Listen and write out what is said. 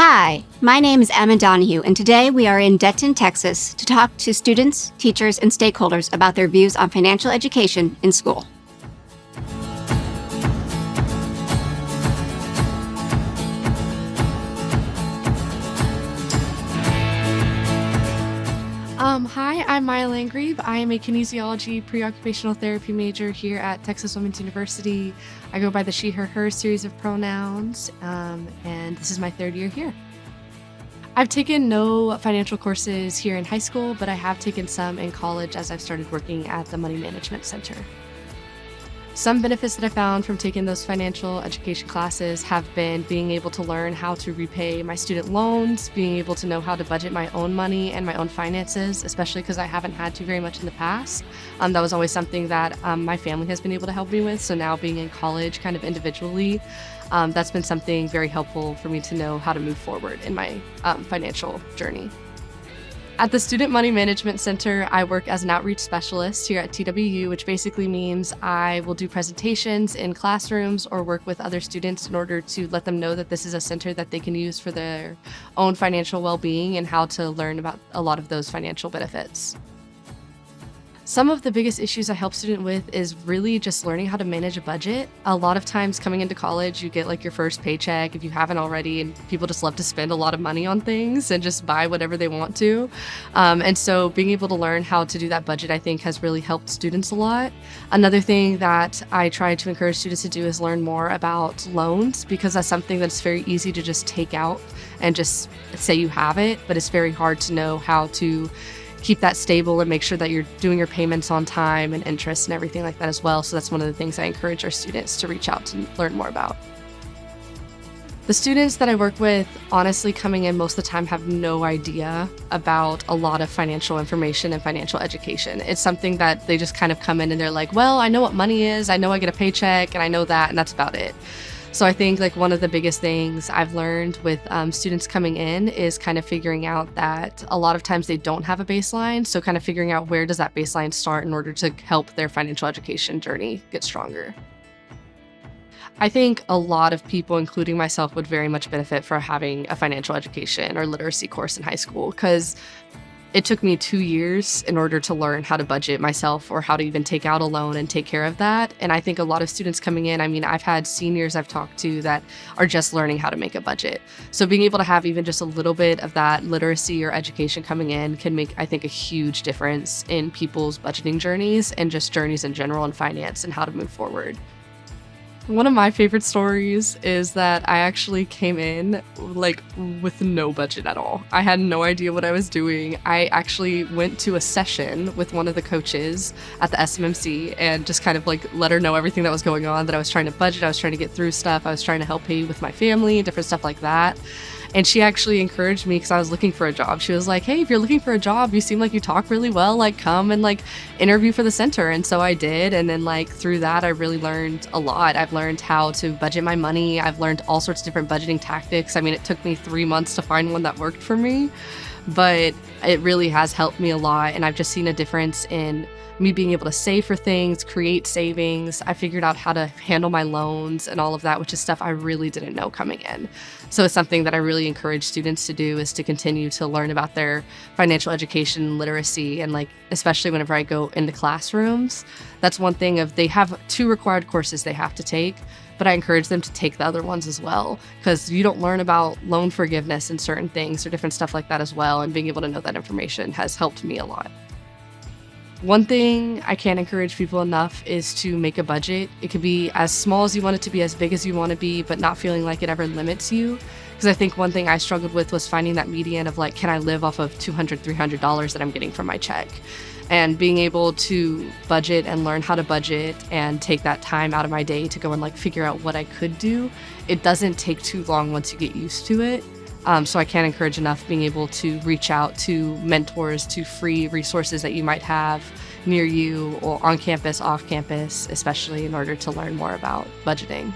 Hi, my name is Emma Donahue, and today we are in Denton, Texas to talk to students, teachers, and stakeholders about their views on financial education in school. Hi, I'm Maya Landgrebe. I am a kinesiology pre-occupational therapy major here at Texas Women's University. I go by the she, her series of pronouns, and this is my third year here. I've taken no financial courses here in high school, but I have taken some in college as I've started working at the Money Management Center. Some benefits that I found from taking those financial education classes have been being able to learn how to repay my student loans, being able to know how to budget my own money and my own finances, especially because I haven't had to very much in the past. That was always something that my family has been able to help me with. So now being in college kind of individually, that's been something very helpful for me to know how to move forward in my financial journey. At the Student Money Management Center, I work as an outreach specialist here at TWU, which basically means I will do presentations in classrooms or work with other students in order to let them know that this is a center that they can use for their own financial well-being and how to learn about a lot of those financial benefits. Some of the biggest issues I help students with is really just learning how to manage a budget. A lot of times coming into college, you get like your first paycheck if you haven't already, and people just love to spend a lot of money on things and just buy whatever they want to. And so being able to learn how to do that budget, I think, has really helped students a lot. Another thing that I try to encourage students to do is learn more about loans, because that's something that's very easy to just take out and just say you have it, but it's very hard to know how to keep that stable and make sure that you're doing your payments on time and interest and everything like that as well. So that's one of the things I encourage our students to reach out to learn more about. The students that I work with, honestly, coming in most of the time have no idea about a lot of financial information and financial education. It's something that they just kind of come in and they're like, well, I know what money is, I know I get a paycheck, and I know that, and that's about it. So I think like one of the biggest things I've learned with students coming in is kind of figuring out that a lot of times they don't have a baseline. So kind of figuring out where does that baseline start in order to help their financial education journey get stronger. I think a lot of people, including myself, would very much benefit from having a financial education or literacy course in high school, because it took me 2 years in order to learn how to budget myself or how to even take out a loan and take care of that. And I think a lot of students coming in, I mean, I've had seniors I've talked to that are just learning how to make a budget. So being able to have even just a little bit of that literacy or education coming in can make, I think, a huge difference in people's budgeting journeys and just journeys in general in finance and how to move forward. One of my favorite stories is that I actually came in like with no budget at all. I had no idea what I was doing. I actually went to a session with one of the coaches at the SMMC and just kind of like let her know everything that was going on, that I was trying to budget, I was trying to get through stuff, I was trying to help pay with my family, different stuff like that. And she actually encouraged me because I was looking for a job. She was like, hey, if you're looking for a job, you seem like you talk really well, like come and like interview for the center. And so I did. And then like through that, I really learned a lot. I've learned how to budget my money. I've learned all sorts of different budgeting tactics. I mean, it took me 3 months to find one that worked for me, but it really has helped me a lot. And I've just seen a difference in me being able to save for things, create savings. I figured out how to handle my loans and all of that, which is stuff I really didn't know coming in. So it's something that I really encourage students to do, is to continue to learn about their financial education, literacy, and like, especially whenever I go into classrooms, that's one thing of they have 2 required courses they have to take, but I encourage them to take the other ones as well, because you don't learn about loan forgiveness and certain things or different stuff like that as well. And being able to know that information has helped me a lot. One thing I can't encourage people enough is to make a budget. It could be as small as you want it to be, as big as you want to be, but not feeling like it ever limits you. Because I think one thing I struggled with was finding that median of like, can I live off of $200, $300 that I'm getting from my check? And being able to budget and learn how to budget and take that time out of my day to go and like figure out what I could do. It doesn't take too long once you get used to it. So I can't encourage enough being able to reach out to mentors, to free resources that you might have near you or on campus, off campus, especially in order to learn more about budgeting.